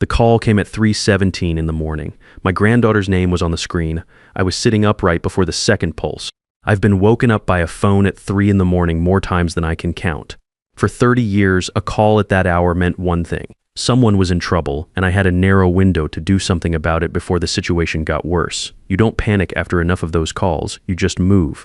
The call came at 3:17 in the morning. My granddaughter's name was on the screen. I was sitting upright before the second pulse. I've been woken up by a phone at 3 in the morning more times than I can count. For 30 years, a call at that hour meant one thing. Someone was in trouble, and I had a narrow window to do something about it before the situation got worse. You don't panic after enough of those calls, you just move.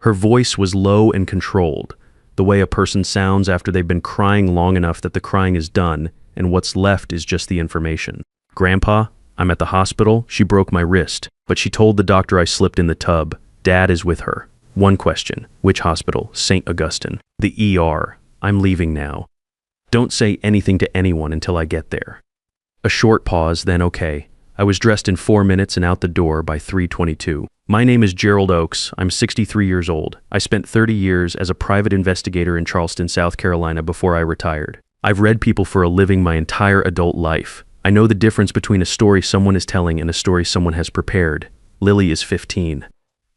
Her voice was low and controlled, the way a person sounds after they've been crying long enough that the crying is done, and what's left is just the information. "Grandpa, I'm at the hospital. She broke my wrist, but she told the doctor I slipped in the tub. Dad is with her. One question. Which hospital? St. Augustine. The ER. I'm leaving now. Don't say anything to anyone until I get there." A short pause, then okay. I was dressed in 4 minutes and out the door by 3:22. "My name is Gerald Oakes. I'm 63 years old. I spent 30 years as a private investigator in Charleston, South Carolina before I retired. I've read people for a living my entire adult life. I know the difference between a story someone is telling and a story someone has prepared. Lily is 15.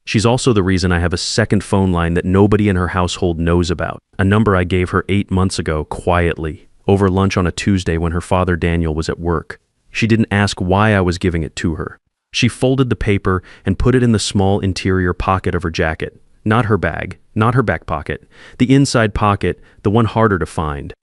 She's also the reason I have a second phone line that nobody in her household knows about, a number I gave her 8 months ago quietly, over lunch on a Tuesday when her father Daniel was at work. She didn't ask why I was giving it to her. She folded the paper and put it in the small interior pocket of her jacket. Not her bag, not her back pocket, the inside pocket, the one harder to find.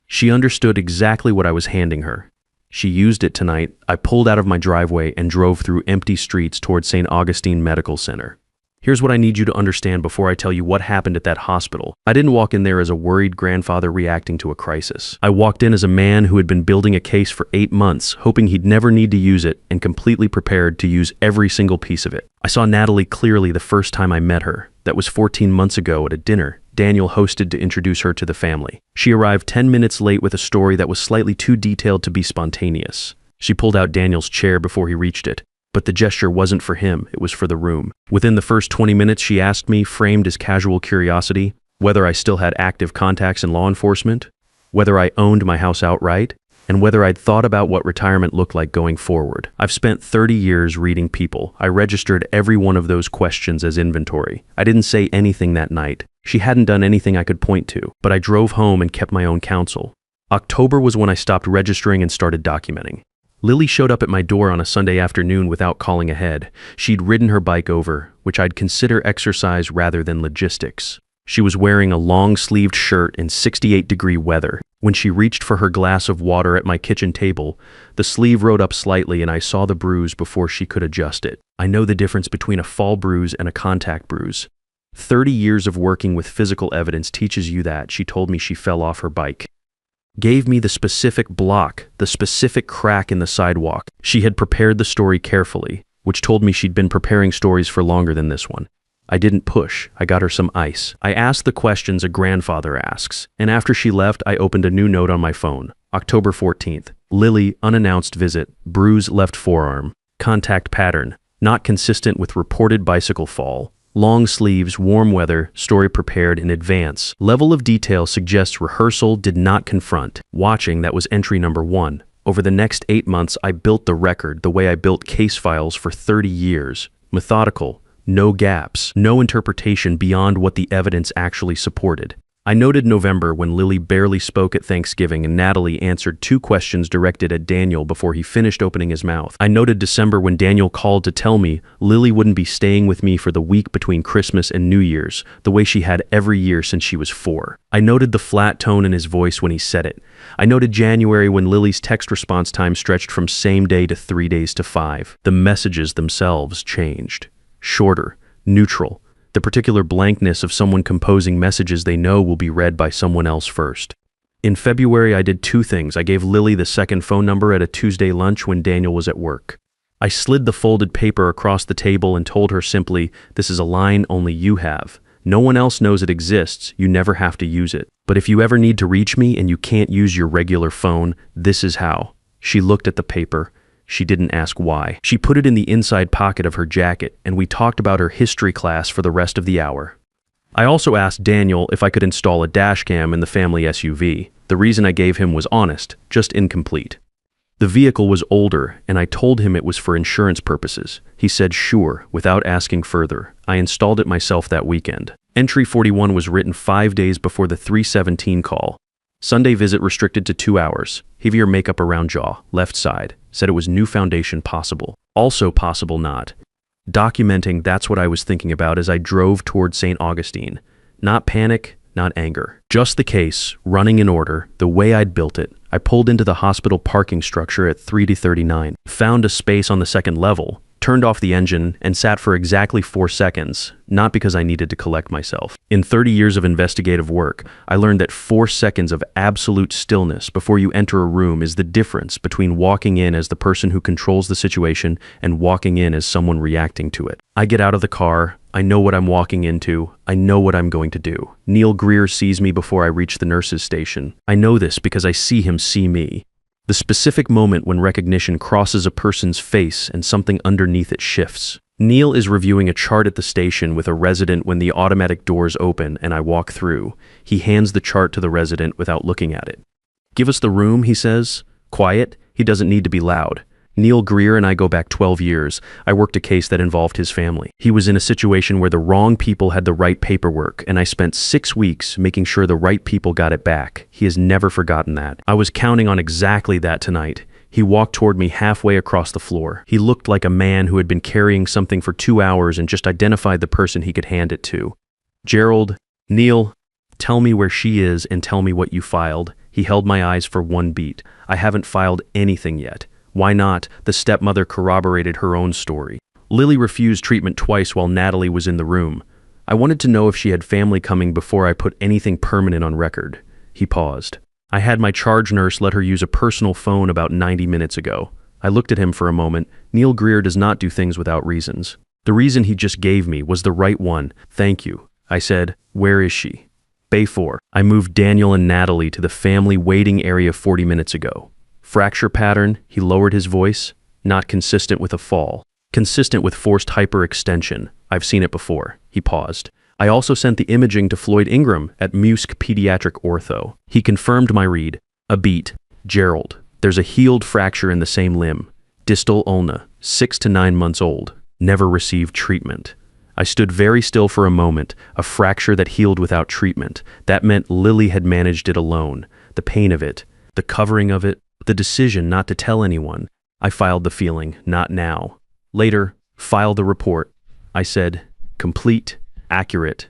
She understood exactly what I was handing her. She used it tonight. I pulled out of my driveway and drove through empty streets toward St. Augustine Medical Center. Here's what I need you to understand before I tell you what happened at that hospital. I didn't walk in there as a worried grandfather reacting to a crisis. I walked in as a man who had been building a case for 8 months, hoping he'd never need to use it, and completely prepared to use every single piece of it. I saw Natalie clearly the first time I met her. That was 14 months ago at a dinner Daniel hosted to introduce her to the family. She arrived 10 minutes late with a story that was slightly too detailed to be spontaneous. She pulled out Daniel's chair before he reached it. But the gesture wasn't for him, it was for the room. Within the first 20 minutes, she asked me, framed as casual curiosity, whether I still had active contacts in law enforcement, whether I owned my house outright, and whether I'd thought about what retirement looked like going forward. I've spent 30 years reading people. I registered every one of those questions as inventory. I didn't say anything that night. She hadn't done anything I could point to, but I drove home and kept my own counsel. October was when I stopped registering and started documenting. Lily showed up at my door on a Sunday afternoon without calling ahead. She'd ridden her bike over, which I'd consider exercise rather than logistics. She was wearing a long-sleeved shirt in 68-degree weather. When she reached for her glass of water at my kitchen table, the sleeve rode up slightly and I saw the bruise before she could adjust it. I know the difference between a fall bruise and a contact bruise. 30 years of working with physical evidence teaches you that. She told me she fell off her bike. Gave me the specific block, the specific crack in the sidewalk. She had prepared the story carefully, which told me she'd been preparing stories for longer than this one. I didn't push. I got her some ice. I asked the questions a grandfather asks, and after she left, I opened a new note on my phone. October 14th. Lily, unannounced visit, bruise left forearm. Contact pattern, not consistent with reported bicycle fall. Long sleeves, warm weather, story prepared in advance. Level of detail suggests rehearsal, did not confront. Watching, that was entry number 1. Over the next 8 months, I built the record the way I built case files for 30 years. Methodical, no gaps, no interpretation beyond what the evidence actually supported. I noted November when Lily barely spoke at Thanksgiving and Natalie answered 2 questions directed at Daniel before he finished opening his mouth. I noted December when Daniel called to tell me Lily wouldn't be staying with me for the week between Christmas and New Year's, the way she had every year since she was 4. I noted the flat tone in his voice when he said it. I noted January when Lily's text response time stretched from same day to 3 days to 5. The messages themselves changed. Shorter, neutral. The particular blankness of someone composing messages they know will be read by someone else first. In February, I did 2 things. I gave Lily the second phone number at a Tuesday lunch when Daniel was at work. I slid the folded paper across the table and told her simply, "This is a line only you have. No one else knows it exists. You never have to use it. But if you ever need to reach me and you can't use your regular phone, this is how." She looked at the paper. She didn't ask why. She put it in the inside pocket of her jacket, and we talked about her history class for the rest of the hour. I also asked Daniel if I could install a dash cam in the family SUV. The reason I gave him was honest, just incomplete. The vehicle was older, and I told him it was for insurance purposes. He said sure, without asking further. I installed it myself that weekend. Entry 41 was written 5 days before the 317 call. Sunday visit restricted to 2 hours. Heavier makeup around jaw, left side. Said it was new foundation possible. Also possible not. Documenting that's what I was thinking about as I drove toward St. Augustine. Not panic, not anger. Just the case, running in order, the way I'd built it. I pulled into the hospital parking structure at 3:39, found a space on the second level, turned off the engine, and sat for exactly 4 seconds, not because I needed to collect myself. In 30 years of investigative work, I learned that 4 seconds of absolute stillness before you enter a room is the difference between walking in as the person who controls the situation and walking in as someone reacting to it. I get out of the car. I know what I'm walking into. I know what I'm going to do. Neil Greer sees me before I reach the nurse's station. I know this because I see him see me. The specific moment when recognition crosses a person's face and something underneath it shifts. Neil is reviewing a chart at the station with a resident when the automatic doors open and I walk through. He hands the chart to the resident without looking at it. "Give us the room," he says. Quiet. He doesn't need to be loud. Neil Greer and I go back 12 years. I worked a case that involved his family. He was in a situation where the wrong people had the right paperwork, and I spent 6 weeks making sure the right people got it back. He has never forgotten that. I was counting on exactly that tonight. He walked toward me halfway across the floor. He looked like a man who had been carrying something for 2 hours and just identified the person he could hand it to. "Gerald, Neil, tell me where she is and tell me what you filed." He held my eyes for one beat. "I haven't filed anything yet." Why not? The stepmother corroborated her own story. Lily refused treatment twice while Natalie was in the room. I wanted to know if she had family coming before I put anything permanent on record. He paused. I had my charge nurse let her use a personal phone about 90 minutes ago. I looked at him for a moment. Neil Greer does not do things without reasons. The reason he just gave me was the right one. "Thank you." I said, "Where is she?" "Bay 4. I moved Daniel and Natalie to the family waiting area 40 minutes ago. Fracture pattern," he lowered his voice, "not consistent with a fall. Consistent with forced hyperextension. I've seen it before." He paused. "I also sent the imaging to Floyd Ingram at Musk Pediatric Ortho. He confirmed my read. A beat. Gerald, there's a healed fracture in the same limb. Distal ulna, 6 to 9 months old. Never received treatment." I stood very still for a moment. A fracture that healed without treatment. That meant Lily had managed it alone. The pain of it, the covering of it, the decision not to tell anyone. I filed the feeling, "Not now." Later, "File the report." I said, "Complete, accurate,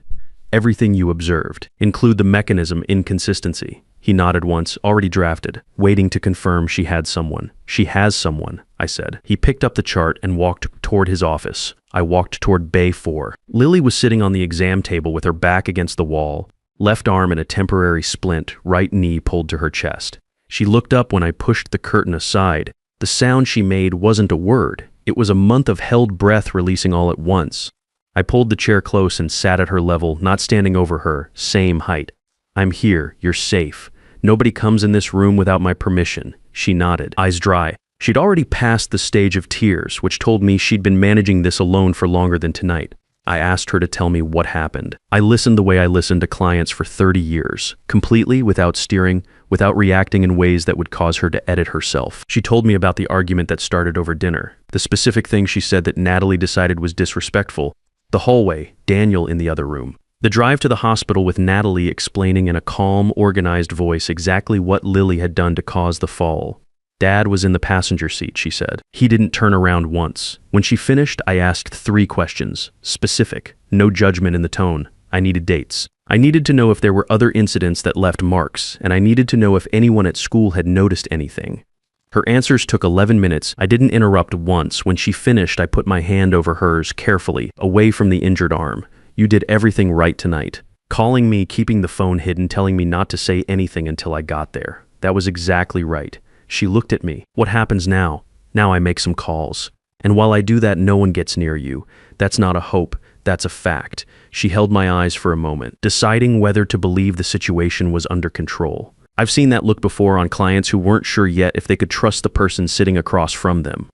everything you observed. Include the mechanism inconsistency." He nodded once, "Already drafted, waiting to confirm she had someone." "She has someone," I said. He picked up the chart and walked toward his office. I walked toward Bay 4. Lily was sitting on the exam table with her back against the wall, left arm in a temporary splint, right knee pulled to her chest. She looked up when I pushed the curtain aside. The sound she made wasn't a word. It was a month of held breath releasing all at once. I pulled the chair close and sat at her level, not standing over her, same height. "I'm here. You're safe. Nobody comes in this room without my permission." She nodded, eyes dry. She'd already passed the stage of tears, which told me she'd been managing this alone for longer than tonight. I asked her to tell me what happened. I listened the way I listened to clients for 30 years, completely without steering, without reacting in ways that would cause her to edit herself. She told me about the argument that started over dinner, the specific thing she said that Natalie decided was disrespectful, the hallway, Daniel in the other room. The drive to the hospital with Natalie explaining in a calm, organized voice exactly what Lily had done to cause the fall. "Dad was in the passenger seat," she said. "He didn't turn around once." When she finished, I asked 3 questions. Specific, no judgment in the tone. I needed dates. I needed to know if there were other incidents that left marks, and I needed to know if anyone at school had noticed anything. Her answers took 11 minutes. I didn't interrupt once. When she finished, I put my hand over hers carefully, away from the injured arm. "You did everything right tonight. Calling me, keeping the phone hidden, telling me not to say anything until I got there. That was exactly right." She looked at me. "What happens now?" "Now I make some calls. And while I do that, no one gets near you. That's not a hope. That's a fact." She held my eyes for a moment, deciding whether to believe the situation was under control. I've seen that look before on clients who weren't sure yet if they could trust the person sitting across from them.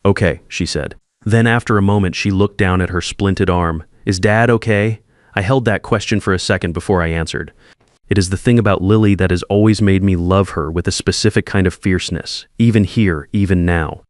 "Okay," she said. Then after a moment, she looked down at her splinted arm. "Is Dad okay?" I held that question for a second before I answered. It is the thing about Lily that has always made me love her with a specific kind of fierceness, even here, even now.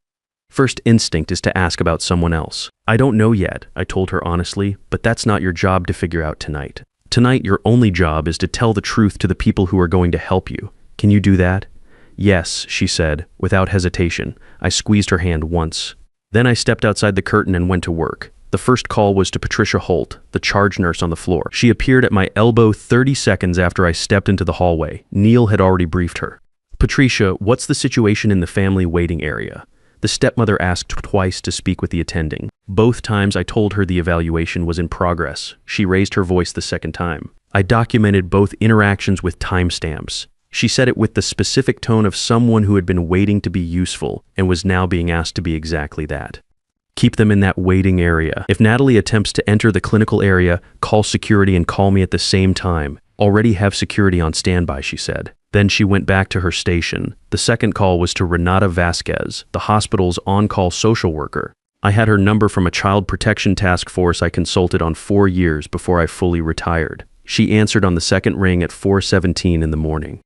First instinct is to ask about someone else. "I don't know yet," I told her honestly, "but that's not your job to figure out tonight. Tonight, your only job is to tell the truth to the people who are going to help you. Can you do that?" "Yes," she said, without hesitation. I squeezed her hand once. Then I stepped outside the curtain and went to work. The first call was to Patricia Holt, the charge nurse on the floor. She appeared at my elbow 30 seconds after I stepped into the hallway. Neil had already briefed her. "Patricia, what's the situation in the family waiting area?" The stepmother asked twice to speak with the attending. Both times I told her the evaluation was in progress. She raised her voice the second time. I documented both interactions with timestamps. She said it with the specific tone of someone who had been waiting to be useful and was now being asked to be exactly that. "Keep them in that waiting area. If Natalie attempts to enter the clinical area, call security and call me at the same time. Already have security on standby," she said. Then she went back to her station. The second call was to Renata Vasquez, the hospital's on-call social worker. I had her number from a child protection task force I consulted on 4 years before I fully retired. She answered on the second ring at 4:17 in the morning.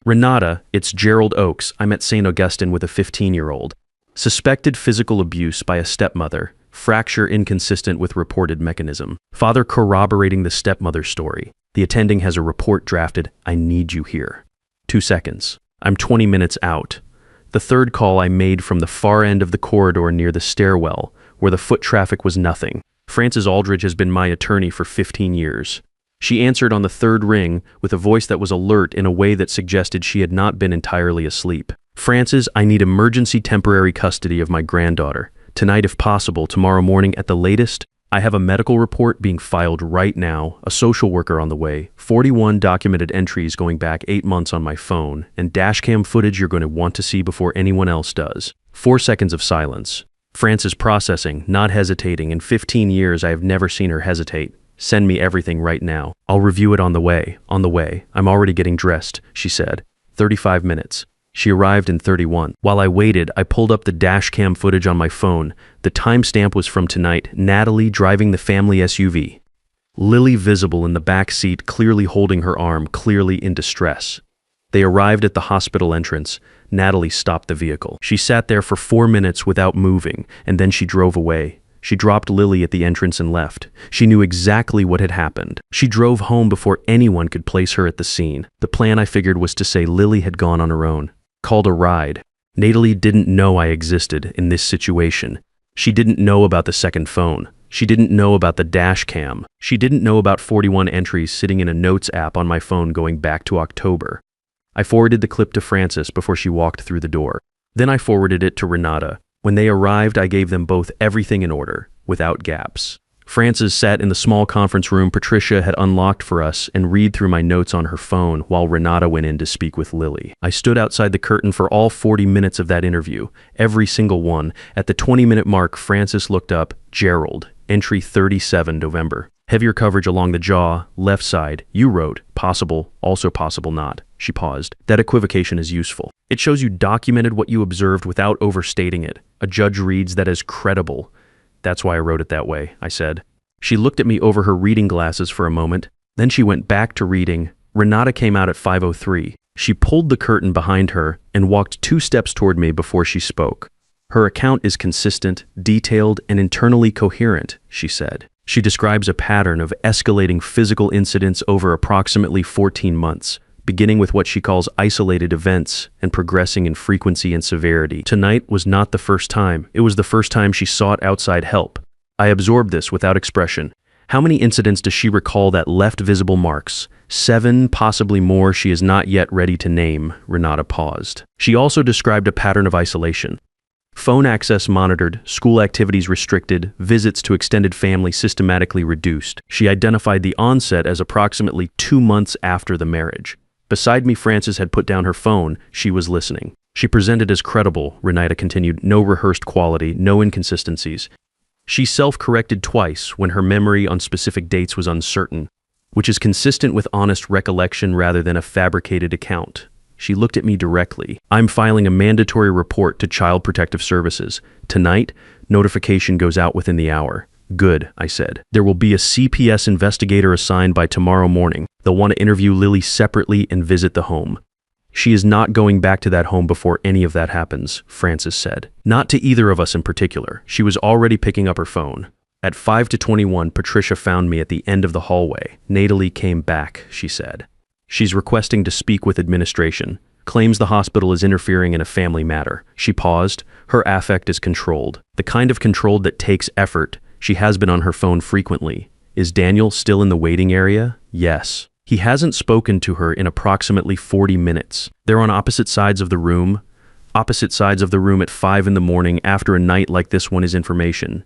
"Renata, it's Gerald Oakes. I'm at St. Augustine with a 15-year-old. Suspected physical abuse by a stepmother. Fracture inconsistent with reported mechanism. Father corroborating the stepmother's story. The attending has a report drafted. I need you here." 2 seconds. I'm 20 minutes out. The third call I made from the far end of the corridor near the stairwell, where the foot traffic was nothing. Frances Aldridge has been my attorney for 15 years. She answered on the third ring with a voice that was alert in a way that suggested she had not been entirely asleep. "Frances, I need emergency temporary custody of my granddaughter. Tonight if possible, tomorrow morning at the latest. I have a medical report being filed right now, a social worker on the way, 41 documented entries going back 8 months on my phone, and dashcam footage you're going to want to see before anyone else does." 4 seconds of silence. Frances processing, not hesitating. In 15 years, I have never seen her hesitate. "Send me everything right now. I'll review it on the way. On the way. I'm already getting dressed," she said. 35 minutes. She arrived in 31. While I waited, I pulled up the dash cam footage on my phone. The timestamp was from tonight, Natalie driving the family SUV. Lily visible in the back seat, clearly holding her arm, clearly in distress. They arrived at the hospital entrance. Natalie stopped the vehicle. She sat there for 4 minutes without moving, and then she drove away. She dropped Lily at the entrance and left. She knew exactly what had happened. She drove home before anyone could place her at the scene. The plan, I figured, was to say Lily had gone on her own. Called a ride. Natalie didn't know I existed in this situation. She didn't know about the second phone. She didn't know about the dash cam. She didn't know about 41 entries sitting in a notes app on my phone going back to October. I forwarded the clip to Frances before she walked through the door. Then I forwarded it to Renata. When they arrived, I gave them both everything in order, without gaps. Frances sat in the small conference room Patricia had unlocked for us and read through my notes on her phone while Renata went in to speak with Lily. I stood outside the curtain for all 40 minutes of that interview, every single one. At the 20-minute mark, Frances looked up, "Gerald, entry 37, November. Heavier coverage along the jaw, left side. You wrote, possible, also possible not." She paused. "That equivocation is useful. It shows you documented what you observed without overstating it. A judge reads that as credible." "That's why I wrote it that way," I said. She looked at me over her reading glasses for a moment. Then she went back to reading. Renata came out at 5:03. She pulled the curtain behind her and walked 2 steps toward me before she spoke. "Her account is consistent, detailed, and internally coherent," she said. She describes a pattern of escalating physical incidents over approximately 14 months, beginning with what she calls isolated events and progressing in frequency and severity. Tonight was not the first time. It was the first time she sought outside help. I absorbed this without expression. How many incidents does she recall that left visible marks? 7, possibly more she is not yet ready to name. Renata paused. She also described a pattern of isolation. Phone access monitored, school activities restricted, visits to extended family systematically reduced. She identified the onset as approximately 2 months after the marriage. Beside me, Frances had put down her phone. She was listening. She presented as credible, Renata continued, no rehearsed quality, no inconsistencies. She self-corrected twice when her memory on specific dates was uncertain, which is consistent with honest recollection rather than a fabricated account. She looked at me directly. "I'm filing a mandatory report to Child Protective Services. Tonight, notification goes out within the hour." "Good," I said. "There will be a CPS investigator assigned by tomorrow morning. They'll want to interview Lily separately and visit the home." "She is not going back to that home before any of that happens," Frances said. "Not to either of us in particular. She was already picking up her phone." At 5 to 21, Patricia found me at the end of the hallway. Natalie came back, she said. She's requesting to speak with administration. Claims the hospital is interfering in a family matter. She paused. Her affect is controlled. The kind of controlled that takes effort. She has been on her phone frequently. Is Daniel still in the waiting area? Yes. He hasn't spoken to her in approximately 40 minutes. They're on opposite sides of the room. Opposite sides of the room at 5 in the morning after a night like this one is information.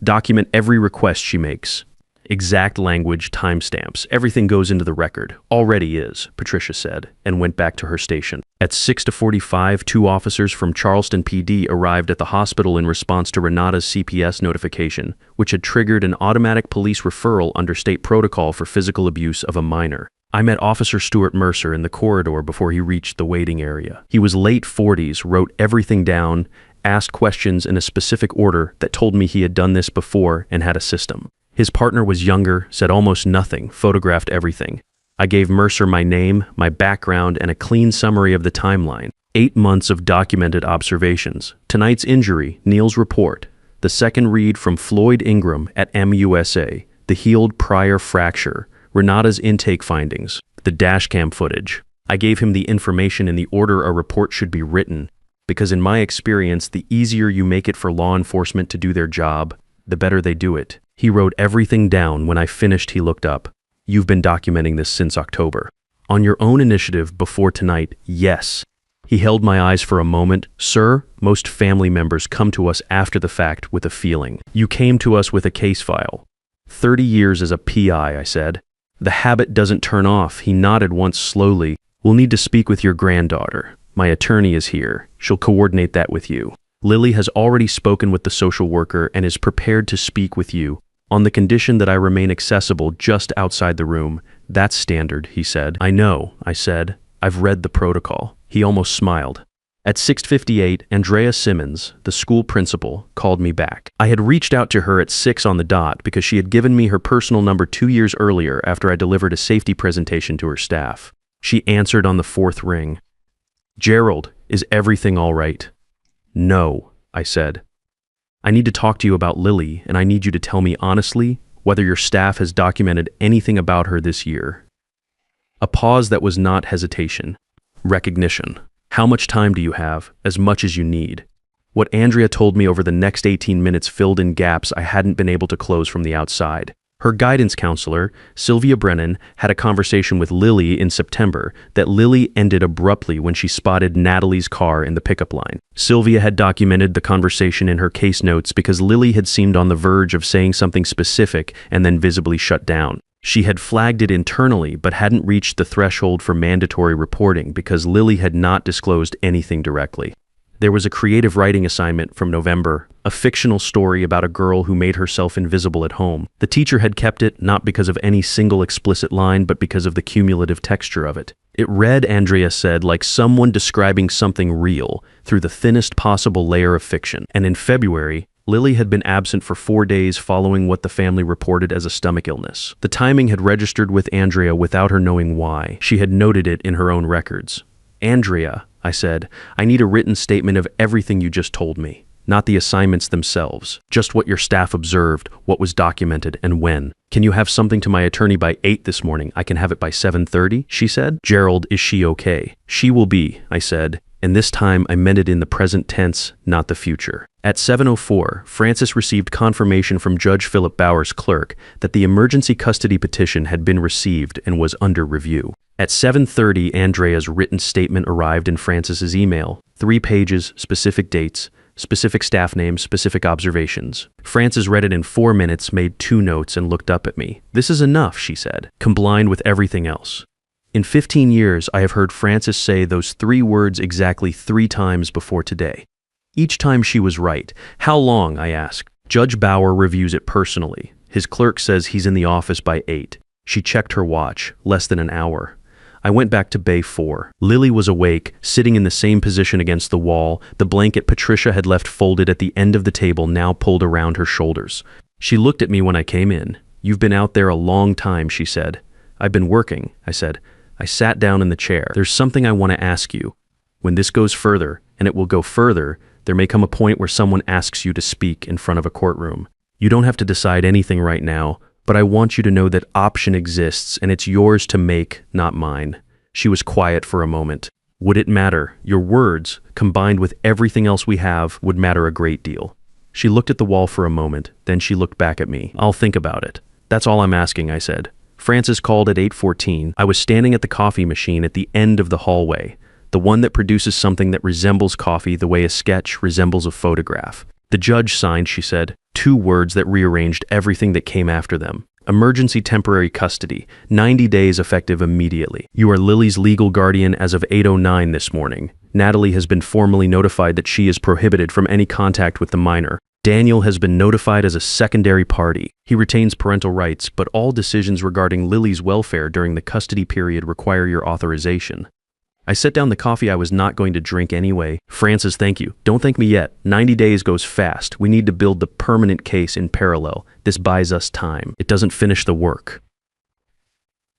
Document every request she makes. Exact language, timestamps, everything goes into the record. Already is, Patricia said, and went back to her station. At 6 to 45, 2 officers from Charleston PD arrived at the hospital in response to Renata's CPS notification, which had triggered an automatic police referral under state protocol for physical abuse of a minor. I met Officer Stuart Mercer in the corridor before he reached the waiting area. He was late 40s, wrote everything down, asked questions in a specific order that told me he had done this before and had a system. His partner was younger, said almost nothing, photographed everything. I gave Mercer my name, my background, and a clean summary of the timeline. 8 months of documented observations. Tonight's injury, Neil's report. The second read from Floyd Ingram at MUSA. The healed prior fracture. Renata's intake findings. The dashcam footage. I gave him the information in the order a report should be written, because in my experience, the easier you make it for law enforcement to do their job, the better they do it. He wrote everything down. When I finished, he looked up. You've been documenting this since October. On your own initiative before tonight, yes. He held my eyes for a moment. Sir, most family members come to us after the fact with a feeling. You came to us with a case file. 30 years as a PI, I said. The habit doesn't turn off. He nodded once slowly. We'll need to speak with your granddaughter. My attorney is here. She'll coordinate that with you. Lily has already spoken with the social worker and is prepared to speak with you. On the condition that I remain accessible just outside the room. That's standard, he said. I know, I said. I've read the protocol. He almost smiled. At 6:58, Andrea Simmons, the school principal, called me back. I had reached out to her at 6 on the dot because she had given me her personal number 2 years earlier after I delivered a safety presentation to her staff. She answered on the 4th ring. Gerald, is everything all right? No, I said. I need to talk to you about Lily, and I need you to tell me honestly whether your staff has documented anything about her this year. A pause that was not hesitation. Recognition. How much time do you have? As much as you need. What Andrea told me over the next 18 minutes filled in gaps I hadn't been able to close from the outside. Her guidance counselor, Sylvia Brennan, had a conversation with Lily in September that Lily ended abruptly when she spotted Natalie's car in the pickup line. Sylvia had documented the conversation in her case notes because Lily had seemed on the verge of saying something specific and then visibly shut down. She had flagged it internally but hadn't reached the threshold for mandatory reporting because Lily had not disclosed anything directly. There was a creative writing assignment from November, a fictional story about a girl who made herself invisible at home. The teacher had kept it not because of any single explicit line, but because of the cumulative texture of it. It read, Andrea said, like someone describing something real through the thinnest possible layer of fiction. And in February, Lily had been absent for 4 days following what the family reported as a stomach illness. The timing had registered with Andrea without her knowing why. She had noted it in her own records. Andrea, I said, I need a written statement of everything you just told me, not the assignments themselves, just what your staff observed, what was documented, and when. Can you have something to my attorney by 8 this morning? I can have it by 7:30, she said. Gerald, is she okay? She will be, I said, and this time I meant it in the present tense, not the future. At 7:04, Francis received confirmation from Judge Philip Bauer's clerk that the emergency custody petition had been received and was under review. At 7:30, Andrea's written statement arrived in Francis's email. 3 pages, specific dates, specific staff names, specific observations. Francis read it in 4 minutes, made 2 notes, and looked up at me. This is enough, she said, combined with everything else. In 15 years, I have heard Francis say those 3 words exactly 3 times before today. Each time she was right. How long, I asked. Judge Bauer reviews it personally. His clerk says he's in the office by 8. She checked her watch. Less than an hour. I went back to Bay 4. Lily was awake, sitting in the same position against the wall, the blanket Patricia had left folded at the end of the table now pulled around her shoulders. She looked at me when I came in. You've been out there a long time, she said. I've been working, I said. I sat down in the chair. There's something I want to ask you. When this goes further, and it will go further, there may come a point where someone asks you to speak in front of a courtroom. You don't have to decide anything right now, but I want you to know that option exists and it's yours to make, not mine. She was quiet for a moment. Would it matter? Your words, combined with everything else we have, would matter a great deal. She looked at the wall for a moment, then she looked back at me. I'll think about it. That's all I'm asking, I said. Francis called at 8:14. I was standing at the coffee machine at the end of the hallway, the one that produces something that resembles coffee the way a sketch resembles a photograph. The judge signed, she said, 2 words that rearranged everything that came after them. Emergency temporary custody, 90 days effective immediately. You are Lily's legal guardian as of 8:09 this morning. Natalie has been formally notified that she is prohibited from any contact with the minor. Daniel has been notified as a secondary party. He retains parental rights, but all decisions regarding Lily's welfare during the custody period require your authorization. I set down the coffee I was not going to drink anyway. Francis, thank you. Don't thank me yet. 90 days goes fast. We need to build the permanent case in parallel. This buys us time. It doesn't finish the work.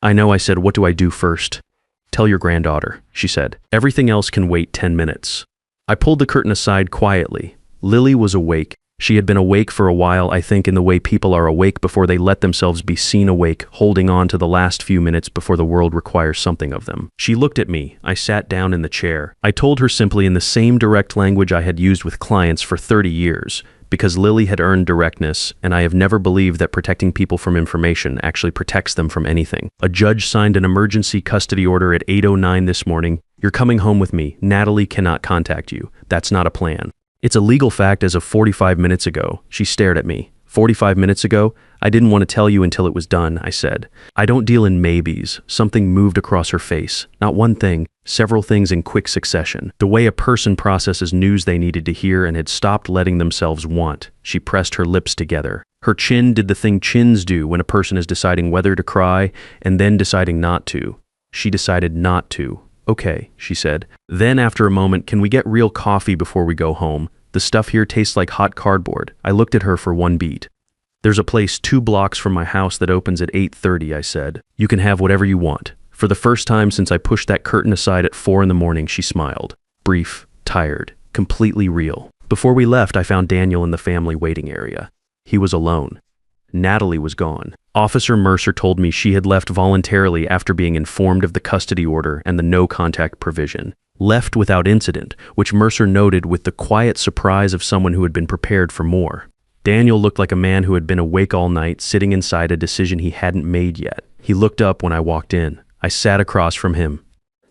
I know, I said. What do I do first? Tell your granddaughter, she said. Everything else can wait 10 minutes. I pulled the curtain aside quietly. Lily was awake. She had been awake for a while, I think, in the way people are awake before they let themselves be seen awake, holding on to the last few minutes before the world requires something of them. She looked at me. I sat down in the chair. I told her simply in the same direct language I had used with clients for 30 years, because Lily had earned directness, and I have never believed that protecting people from information actually protects them from anything. A judge signed an emergency custody order at 8:09 this morning. You're coming home with me. Natalie cannot contact you. That's not a plan. It's a legal fact as of 45 minutes ago. She stared at me. 45 minutes ago? I didn't want to tell you until it was done, I said. I don't deal in maybes. Something moved across her face. Not one thing, several things in quick succession. The way a person processes news they needed to hear and had stopped letting themselves want. She pressed her lips together. Her chin did the thing chins do when a person is deciding whether to cry and then deciding not to. She decided not to. Okay, she said. Then after a moment, can we get real coffee before we go home? The stuff here tastes like hot cardboard. I looked at her for one beat. There's a place 2 blocks from my house that opens at 8:30, I said. You can have whatever you want. For the first time since I pushed that curtain aside at 4 in the morning, she smiled. Brief, tired, completely real. Before we left, I found Daniel in the family waiting area. He was alone. Natalie was gone. Officer Mercer told me she had left voluntarily after being informed of the custody order and the no-contact provision. Left without incident, which Mercer noted with the quiet surprise of someone who had been prepared for more. Daniel looked like a man who had been awake all night, sitting inside a decision he hadn't made yet. He looked up when I walked in. I sat across from him.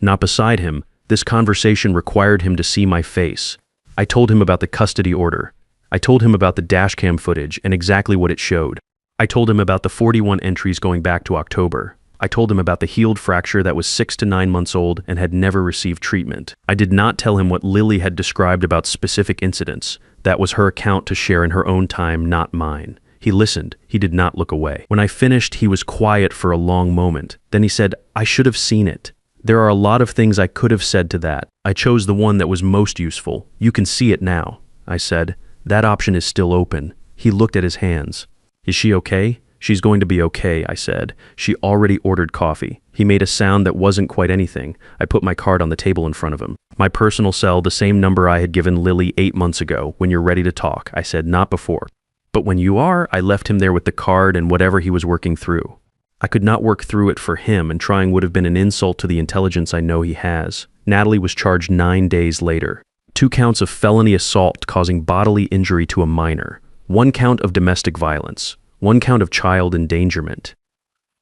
Not beside him. This conversation required him to see my face. I told him about the custody order. I told him about the dashcam footage and exactly what it showed. I told him about the 41 entries going back to October. I told him about the healed fracture that was 6 to 9 months old and had never received treatment. I did not tell him what Lily had described about specific incidents. That was her account to share in her own time, not mine. He listened. He did not look away. When I finished, he was quiet for a long moment. Then he said, I should have seen it. There are a lot of things I could have said to that. I chose the one that was most useful. You can see it now. I said, that option is still open. He looked at his hands. Is she okay? She's going to be okay, I said. She already ordered coffee. He made a sound that wasn't quite anything. I put my card on the table in front of him. My personal cell, the same number I had given Lily 8 months ago. When you're ready to talk, I said, not before. But when you are, I left him there with the card and whatever he was working through. I could not work through it for him, and trying would have been an insult to the intelligence I know he has. Natalie was charged 9 days later. 2 counts of felony assault causing bodily injury to a minor. 1 count of domestic violence. 1 count of child endangerment.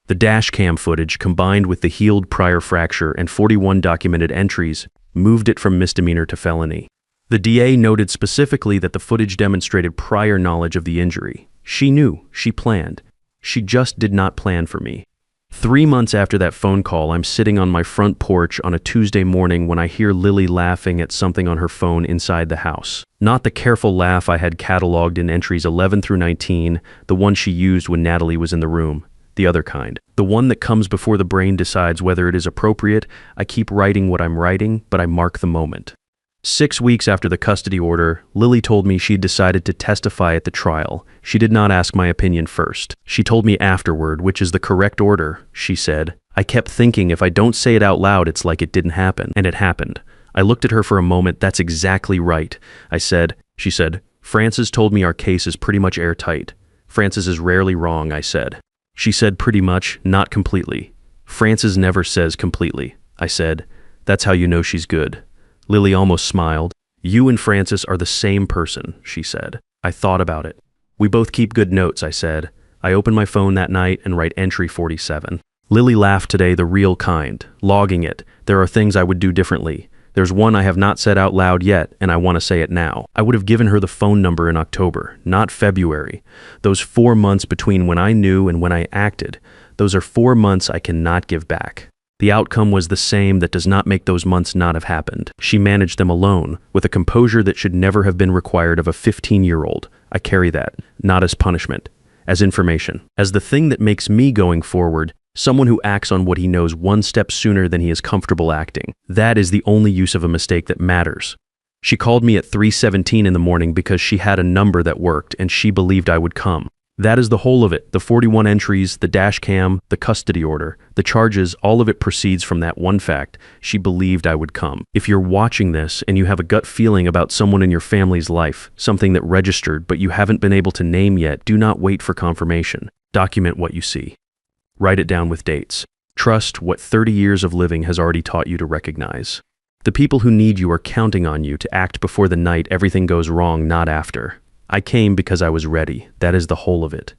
The dash cam footage, combined with the healed prior fracture and 41 documented entries, moved it from misdemeanor to felony. The DA noted specifically that the footage demonstrated prior knowledge of the injury. She knew. She planned. She just did not plan for me. 3 months after that phone call, I'm sitting on my front porch on a Tuesday morning when I hear Lily laughing at something on her phone inside the house. Not the careful laugh I had cataloged in entries 11 through 19, the one she used when Natalie was in the room. The other kind. The one that comes before the brain decides whether it is appropriate. I keep writing what I'm writing, but I mark the moment. 6 weeks after the custody order, Lily told me she'd decided to testify at the trial. She did not ask my opinion first. She told me afterward, which is the correct order, she said. I kept thinking if I don't say it out loud, it's like it didn't happen. And it happened. I looked at her for a moment. That's exactly right. I said, she said, Francis told me our case is pretty much airtight. Frances is rarely wrong, I said. She said pretty much, not completely. Frances never says completely, I said. That's how you know she's good. Lily almost smiled. You and Frances are the same person, she said. I thought about it. We both keep good notes, I said. I open my phone that night and write entry 47. Lily laughed today, the real kind, logging it. There are things I would do differently. There's one I have not said out loud yet, and I want to say it now. I would have given her the phone number in October, not February. Those 4 months between when I knew and when I acted, those are 4 months I cannot give back. The outcome was the same. That does not make those months not have happened. She managed them alone, with a composure that should never have been required of a 15-year-old. I carry that, not as punishment, as information, as the thing that makes me going forward, someone who acts on what he knows one step sooner than he is comfortable acting. That is the only use of a mistake that matters. She called me at 3:17 in the morning because she had a number that worked and she believed I would come. That is the whole of it. The 41 entries, the dash cam, the custody order, the charges, all of it proceeds from that one fact. She believed I would come. If you're watching this and you have a gut feeling about someone in your family's life, something that registered but you haven't been able to name yet, do not wait for confirmation. Document what you see. Write it down with dates. Trust what 30 years of living has already taught you to recognize. The people who need you are counting on you to act before the night everything goes wrong, not after. I came because I was ready. That is the whole of it.